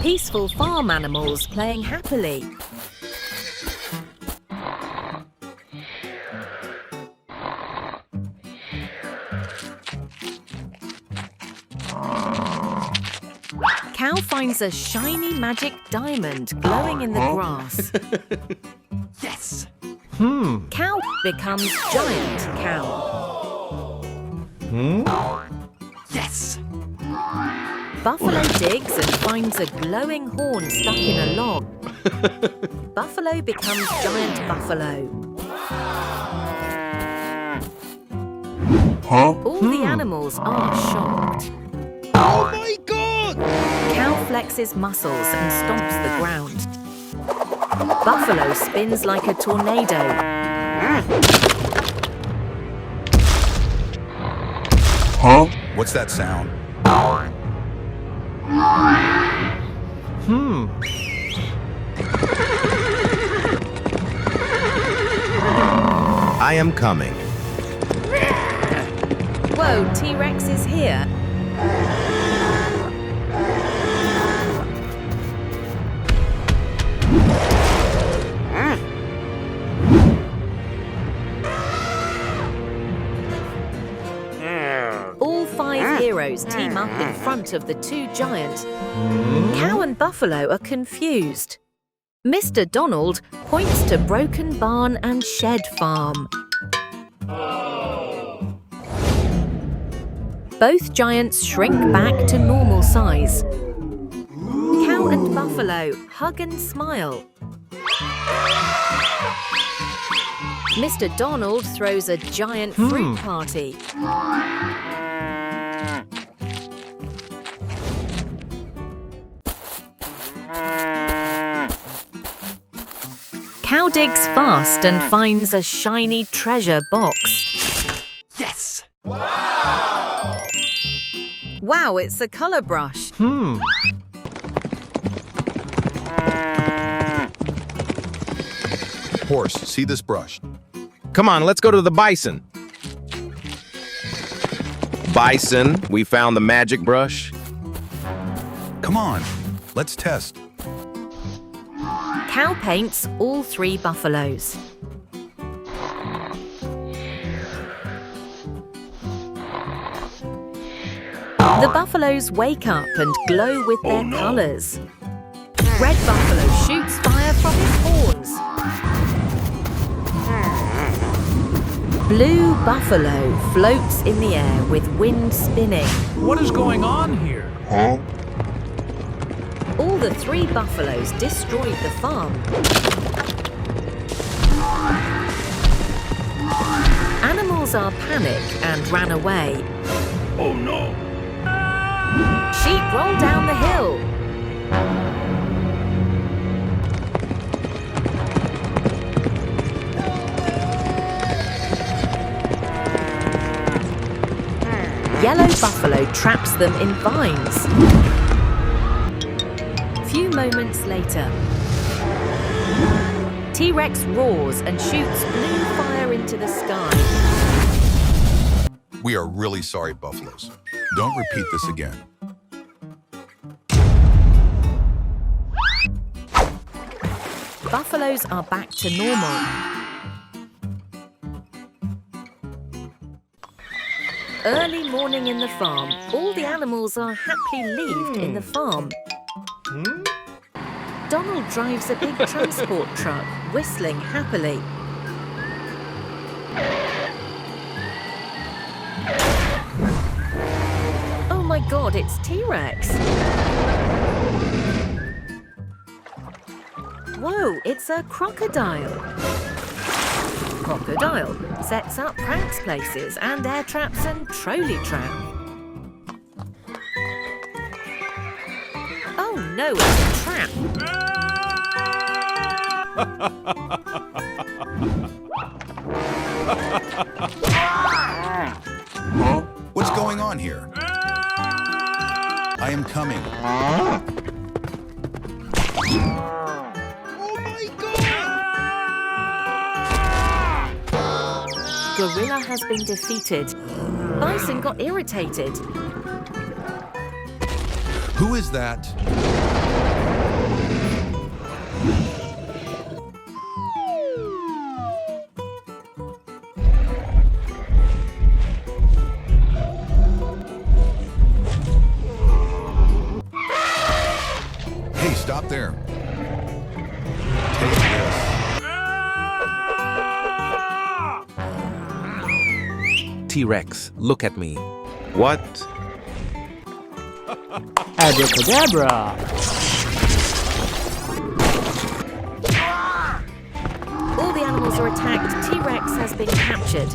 Peaceful farm animals playing happily. Cow finds a shiny magic diamond glowing in the grass. Yes! Cow becomes giant cow. Yes! Buffalo digs and finds a glowing horn stuck in a log. Buffalo becomes giant buffalo. All the animals are shocked. Oh my God! Cow flexes muscles and stomps the ground. Buffalo spins like a tornado. What's that sound? I am coming. Whoa, T-Rex is here. All 5 heroes team up in front of the 2 giants. Cow and Buffalo are confused. Mr. Donald points to Broken Barn and Shed Farm. Both giants shrink back to normal size. Cow and Buffalo hug and smile. Mr. Donald throws a giant fruit party. Cow digs fast and finds a shiny treasure box. Yes! Wow, it's a color brush. Horse, see this brush? Come on, let's go to the Bison. Bison, we found the magic brush. Come on, let's test. Cow paints all 3 buffaloes. The buffaloes wake up and glow with their colors. Red buffalo shoots fire from his horns. Blue buffalo floats in the air with wind spinning. What is going on here? All the 3 buffaloes destroyed the farm. Animals are panicked and ran away. Oh no! Sheep roll down the hill. Yellow buffalo traps them in vines. Few moments later, T-Rex roars and shoots blue fire into the sky. We are really sorry, buffaloes. Don't repeat this again. Buffaloes are back to normal. Early morning in the farm, all the animals are happily leaved in the farm. Donald drives a big transport truck, whistling happily. Oh my God, it's T-Rex! Whoa, it's a crocodile! Crocodile sets up pranks places and air traps and trolley trap. Oh no, it's a trap! What's going on here? I am coming. Oh my God! Gorilla has been defeated. Bison got irritated. Who is that? Hey, stop there. Take this. T-Rex, look at me. What? Abracadabra! All the animals are attacked. T-Rex has been captured.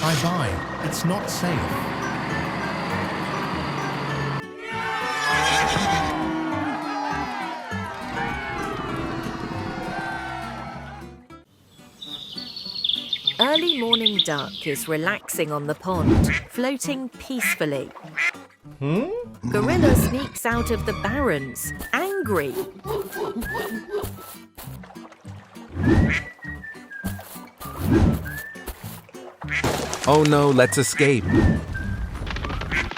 Bye-bye. It's not safe. Early morning duck is relaxing on the pond, floating peacefully. Gorilla sneaks out of the barrens, angry. Oh no, let's escape.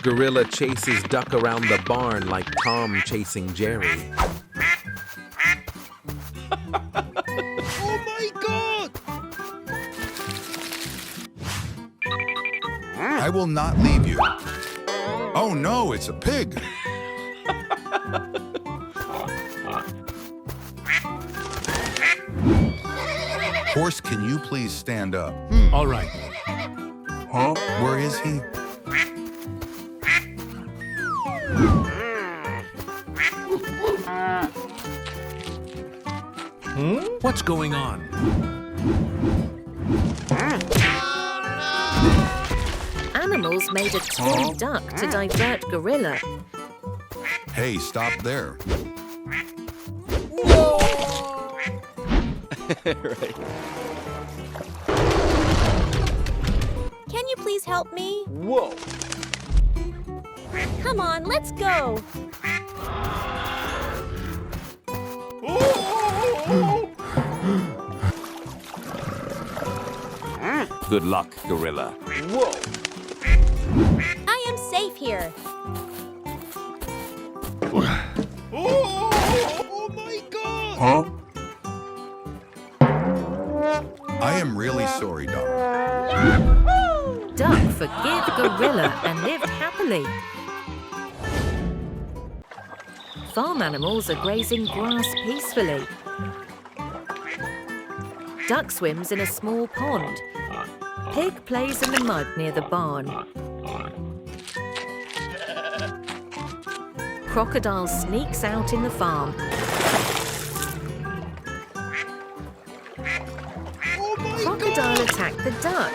Gorilla chases duck around the barn like Tom chasing Jerry. Oh my God! I will not leave you. Oh no, it's a pig. Horse, can you please stand up? All right. Huh? Where is he? What's going on? Animals made a toy duck to divert Gorilla. Hey, stop there. Can you please help me? Whoa! Come on, let's go. Good luck, Gorilla. Whoa! I am safe here. Oh my God! I am really sorry, Doc. Duck forgave Gorilla and lived happily. Farm animals are grazing grass peacefully. Duck swims in a small pond. Pig plays in the mud near the barn. Crocodile sneaks out in the farm. Crocodile attacked the duck.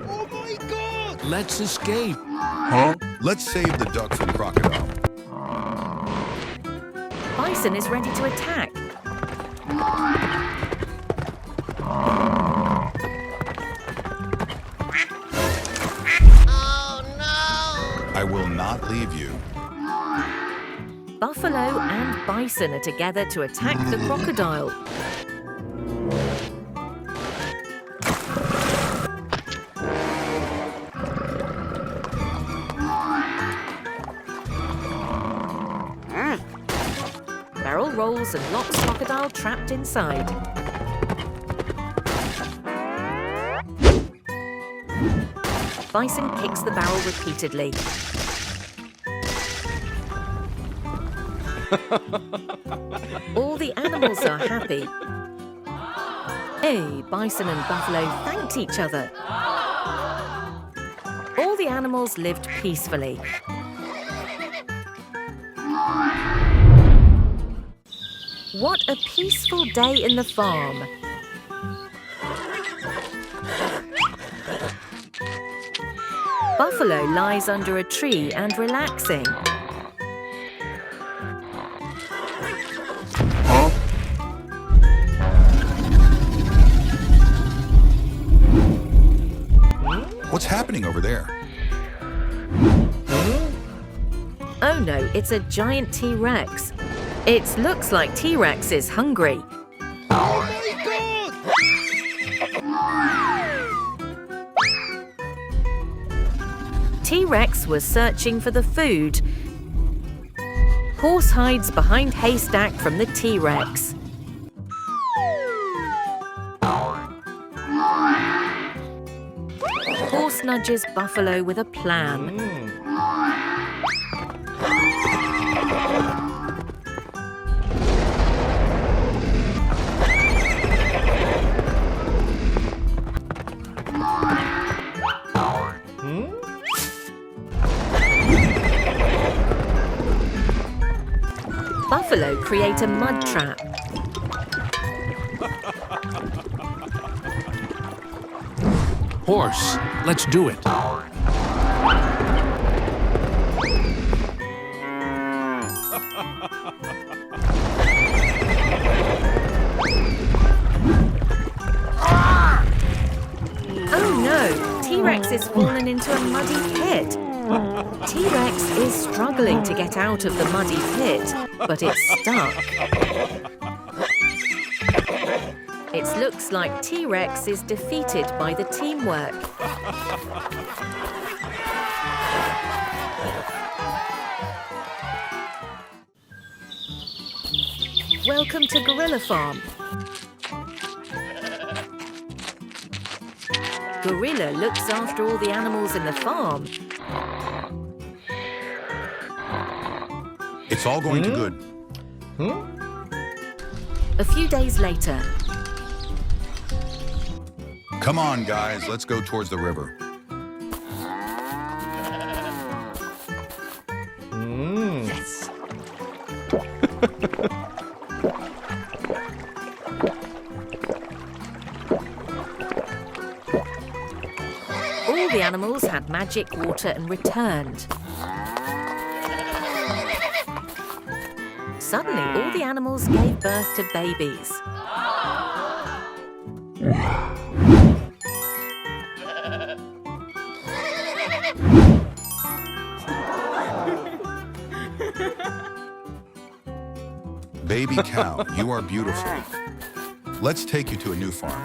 Oh my God! Let's escape. Let's save the duck from Crocodile. Bison is ready to attack. I will not leave you. Buffalo and Bison are together to attack the crocodile. Barrel rolls and locks crocodile trapped inside. Bison kicks the barrel repeatedly. All the animals are happy. Hey, Bison and Buffalo thanked each other. All the animals lived peacefully. What a peaceful day in the farm. Buffalo lies under a tree and relaxing. What's happening over there? Oh no, it's a giant T-Rex. It looks like T-Rex is hungry. Oh my God! T-Rex was searching for the food. Horse hides behind haystack from the T-Rex. Horse nudges buffalo with a plan. Buffalo create a mud trap. Horse, let's do it. Oh no! T-Rex is fallen into a muddy pit. T-Rex is struggling to get out of the muddy pit, but it's stuck. It looks like T-Rex is defeated by the teamwork. Welcome to Gorilla Farm. Gorilla looks after all the animals in the farm. It's all going to good. A few days later, Come on, guys, let's go towards the river. Yes. all the animals had magic water and returned. Suddenly, all the animals gave birth to babies. Baby cow, you are beautiful. Let's take you to a new farm.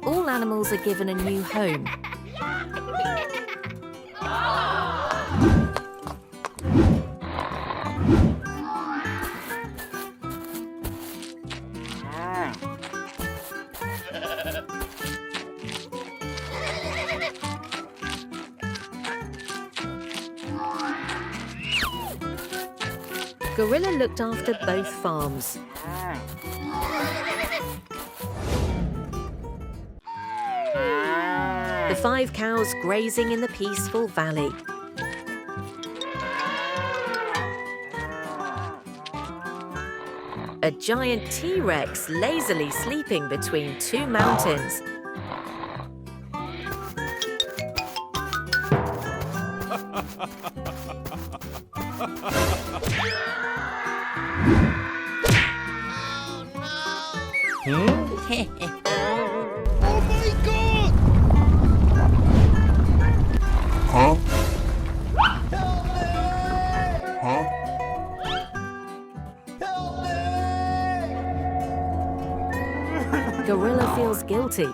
All animals are given a new home. Gorilla looked after both farms. The 5 cows grazing in the peaceful valley. A giant T-Rex lazily sleeping between 2 mountains. Oh my God! Huh? Gorilla feels guilty.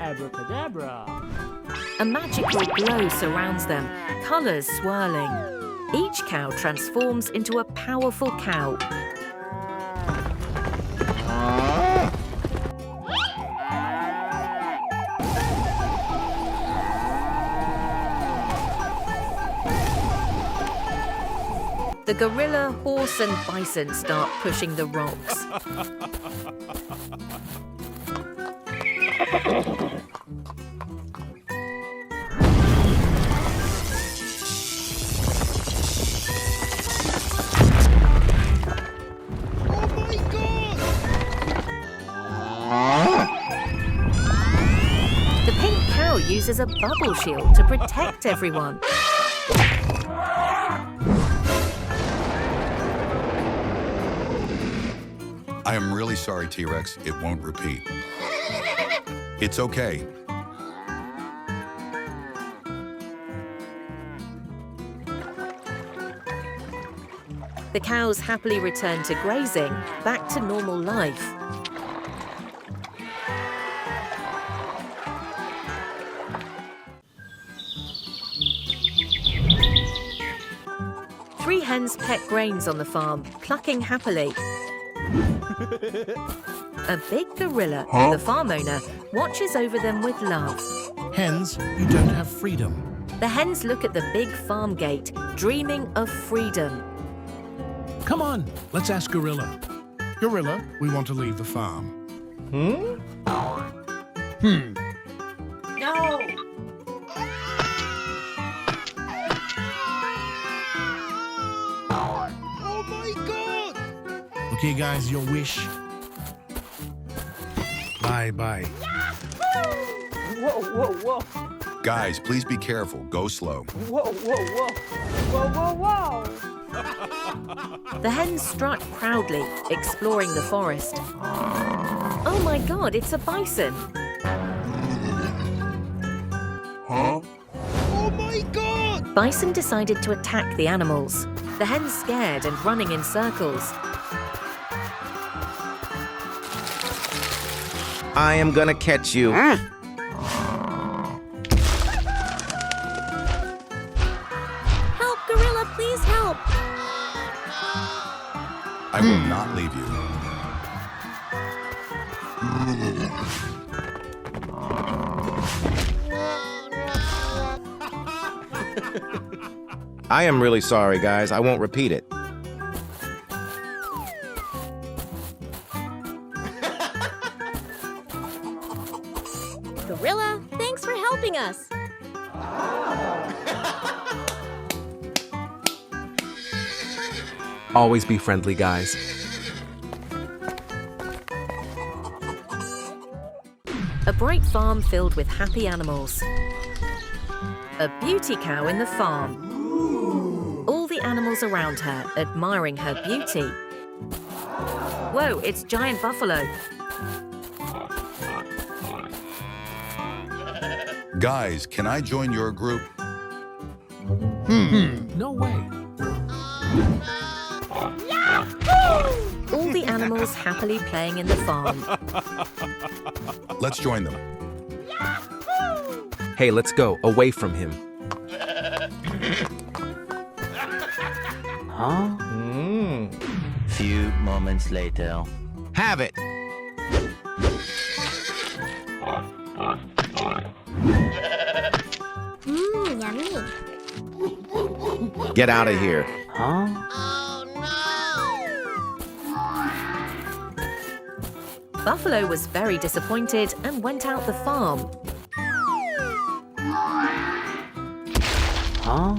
Abracadabra. A magical glow surrounds them, colours swirling. Each cow transforms into a powerful cow. The gorilla, horse and bison start pushing the rocks. Oh my God! The pink cow uses a bubble shield to protect everyone. I am really sorry, T-Rex. It won't repeat. It's okay. The cows happily return to grazing, back to normal life. Three hens peck grains on the farm, clucking happily. A big gorilla, the farm owner, watches over them with love. Hens, you don't have freedom. The hens look at the big farm gate, dreaming of freedom. Come on, let's ask Gorilla. Gorilla, we want to leave the farm. No! Oh my god! Okay, guys, your wish. Bye-bye. Whoa, whoa, whoa. Guys, please be careful. Go slow. Whoa, whoa, whoa. Whoa, whoa, whoa. The hens strut proudly, exploring the forest. Oh my god, it's a bison! Oh my god! Bison decided to attack the animals. The hens scared and running in circles. I am gonna catch you. Help, gorilla, please help. I will not leave you. I am really sorry, guys. I won't repeat it. Gorilla, thanks for helping us. Always be friendly, guys. A bright farm filled with happy animals. A beauty cow in the farm. All the animals around her admiring her beauty. Whoa, it's giant buffalo. Guys, can I join your group? No way. All the animals happily playing in the farm. Let's join them. Hey, let's go away from him. Huh? Few moments later. Have it. Yummy. Get out of here. Huh? Buffalo was very disappointed and went out the farm. Huh?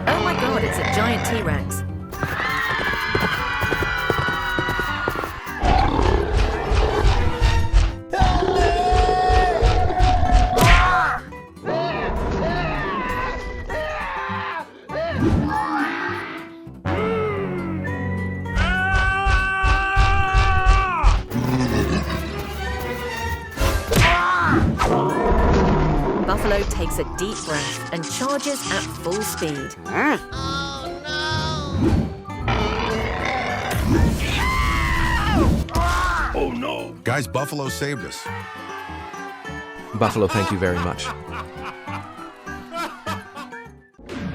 Oh my god, it's a giant T-Rex. Buffalo takes a deep breath and charges at full speed. Oh no! Guys, Buffalo saved us. Buffalo, thank you very much.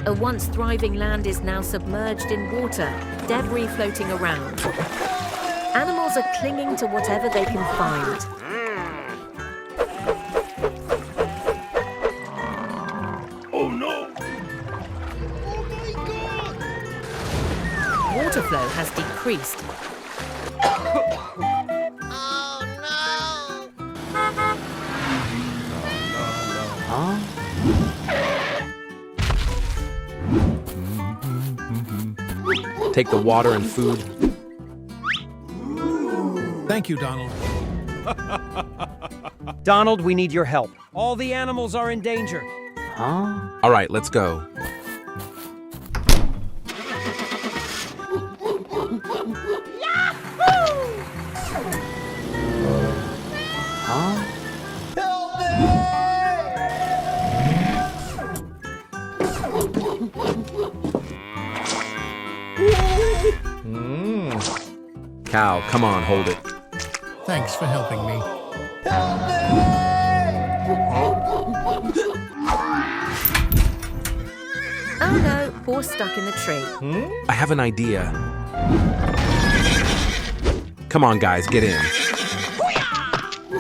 A once thriving land is now submerged in water, debris floating around. Animals are clinging to whatever they can find. Oh no! Oh my god! Water flow has decreased. Huh? Take the water and food. Thank you, Donald. Donald, we need your help. All the animals are in danger. Huh? All right, let's go. Cow, come on, hold it. Thanks for helping me. Oh no, horse stuck in the tree. I have an idea. Come on, guys, get in.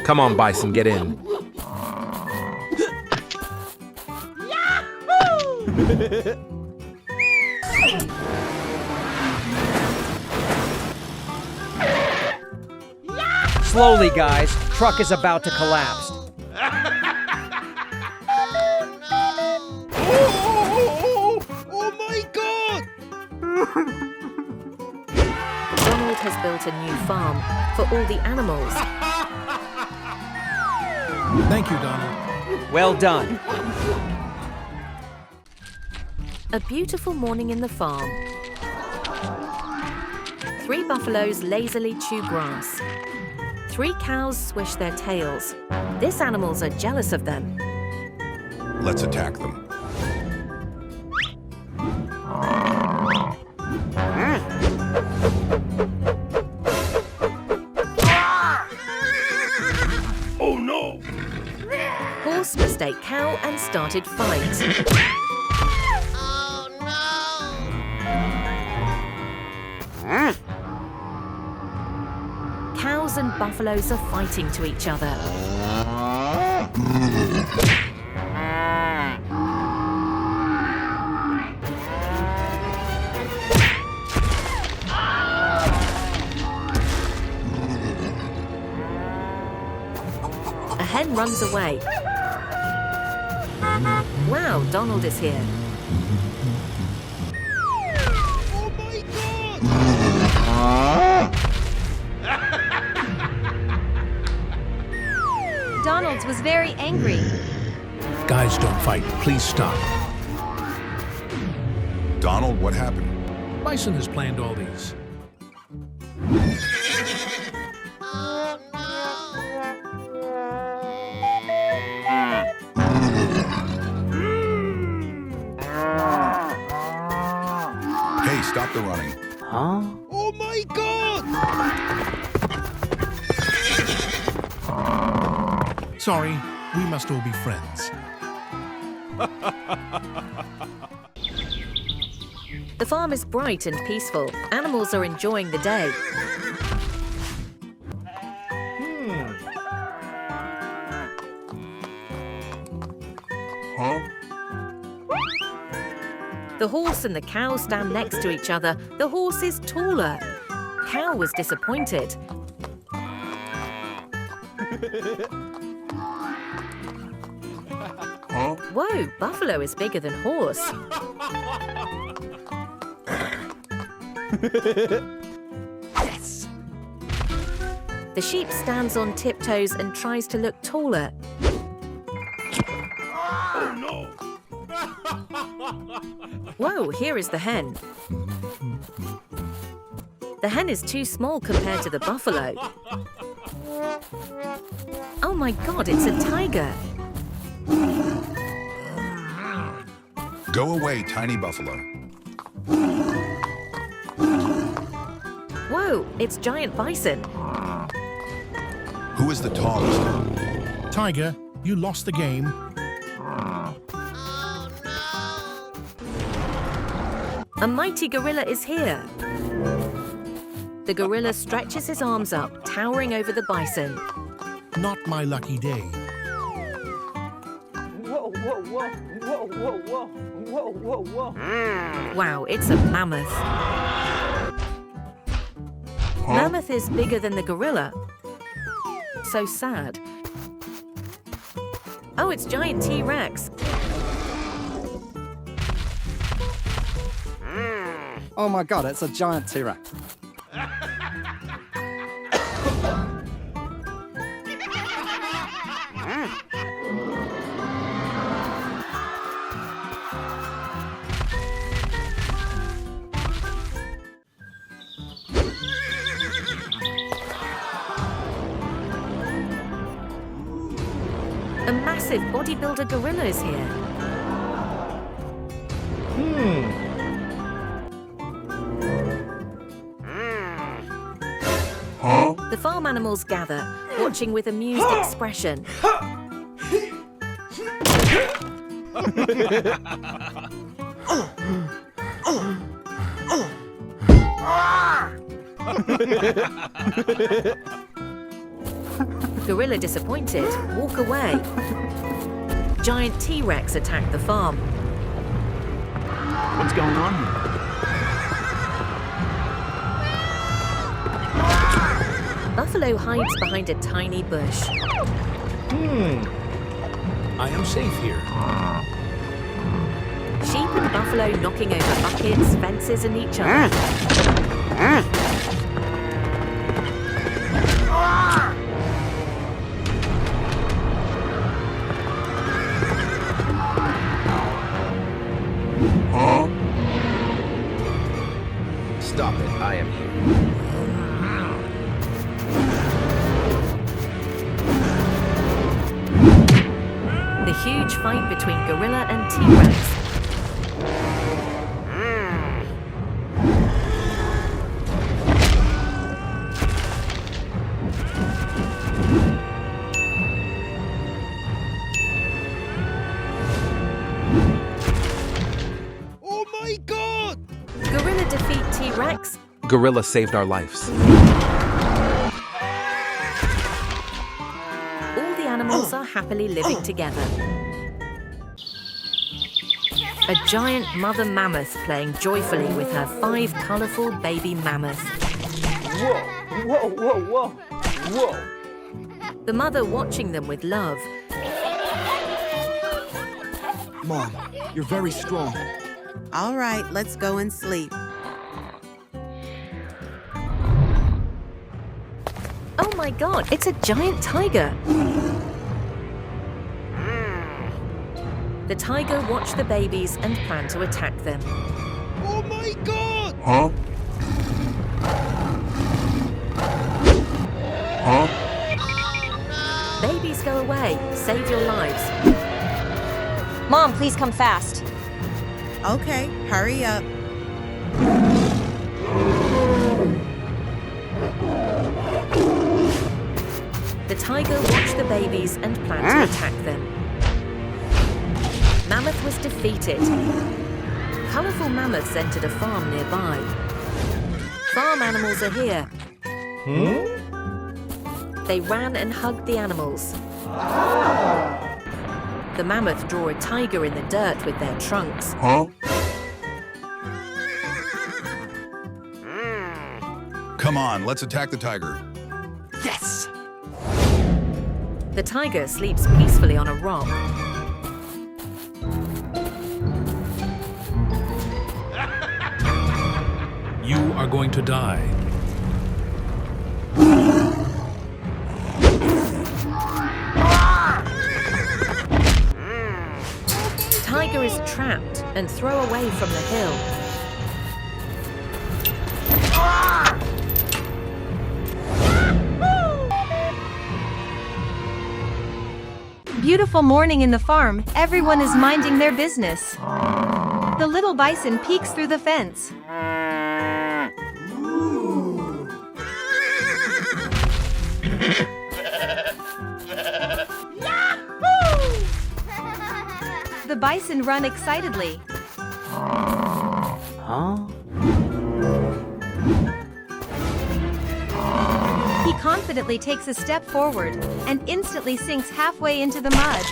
Come on, Bison, get in. Slowly, guys. Truck is about to collapse. Oh my God! Donald has built a new farm for all the animals. Thank you, Donald. Well done. A beautiful morning in the farm. 3 buffaloes lazily chew grass. 3 cows swish their tails. These animals are jealous of them. Let's attack them. Oh no! Horse mistake cow and started fight. Cows and buffaloes are fighting to each other. A hen runs away. Wow, Donald is here. Oh my God! Donald was very angry. Guys, don't fight. Please stop. Donald, what happened? Bison has planned all these. Hey, stop the running. Huh? Oh my God! Sorry, we must all be friends. The farm is bright and peaceful. Animals are enjoying the day. Huh? The horse and the cow stand next to each other. The horse is taller. Cow was disappointed. Huh? Whoa, buffalo is bigger than horse. Yes. The sheep stands on tiptoes and tries to look taller. Oh no! Whoa, here is the hen. The hen is too small compared to the buffalo. Oh my God, it's a tiger. Go away, tiny buffalo. Whoa, it's giant bison. Who is the tallest? Tiger, you lost the game. A mighty gorilla is here. The gorilla stretches his arms up, towering over the bison. Not my lucky day. Whoa, whoa, whoa. Whoa, whoa, whoa. Whoa, whoa, whoa. Wow, it's a mammoth. Mammoth is bigger than the gorilla. So sad. Oh, it's giant T-Rex. Oh my God, it's a giant T-Rex. A massive bodybuilder gorilla is here. farm animals gather, watching with amused expression. Gorilla disappointed, walk away. Giant T-Rex attacked the farm. What's going on here? Buffalo hides behind a tiny bush. I am safe here. Sheep and buffalo knocking over buckets, fences, and each other. Stop it. I am here. The huge fight between gorilla and T-Rex. Oh my God! Gorilla defeat T-Rex. Gorilla saved our lives. All the animals are happily living together. A giant mother mammoth playing joyfully with her 5 colourful baby mammoths. Whoa, whoa, whoa, whoa, whoa. The mother watching them with love. Mom, you're very strong. All right, let's go and sleep. Oh my God, it's a giant tiger. The tiger watched the babies and planned to attack them. Oh my God! Huh? Huh? Babies, go away. Save your lives. Mom, please come fast. Okay, hurry up. The tiger watched the babies and planned to attack them. Mammoth was defeated. Colourful mammoths entered a farm nearby. Farm animals are here. They ran and hugged the animals. The mammoth draw a tiger in the dirt with their trunks. Huh? Come on, let's attack the tiger. Yes! The tiger sleeps peacefully on a rock. You are going to die. Tiger is trapped and thrown away from the hill. Beautiful morning in the farm. Everyone is minding their business. The little bison peeks through the fence. The bison run excitedly. Huh? He confidently takes a step forward and instantly sinks halfway into the mud.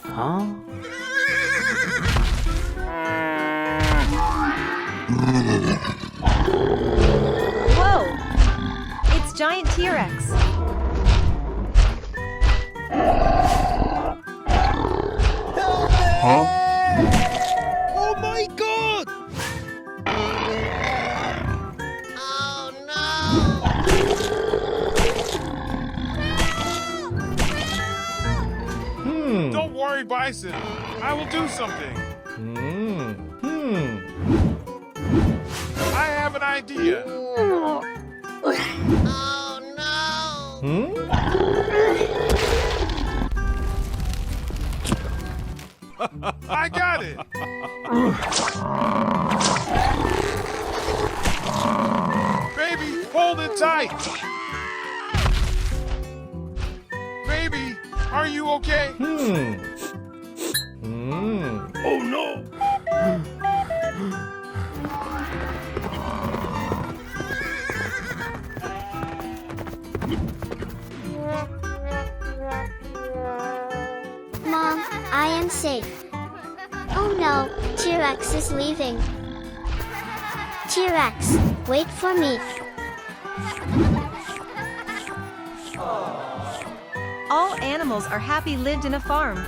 Huh? Whoa! It's giant T-Rex. Huh? Oh my God! Don't worry, Bison. I will do something. I have an idea. I got it. Hold it tight. Baby, are you okay? Oh no! Mom, I am safe. Oh no, T-Rex is leaving. T-Rex, wait for me. All animals are happy lived in a farm.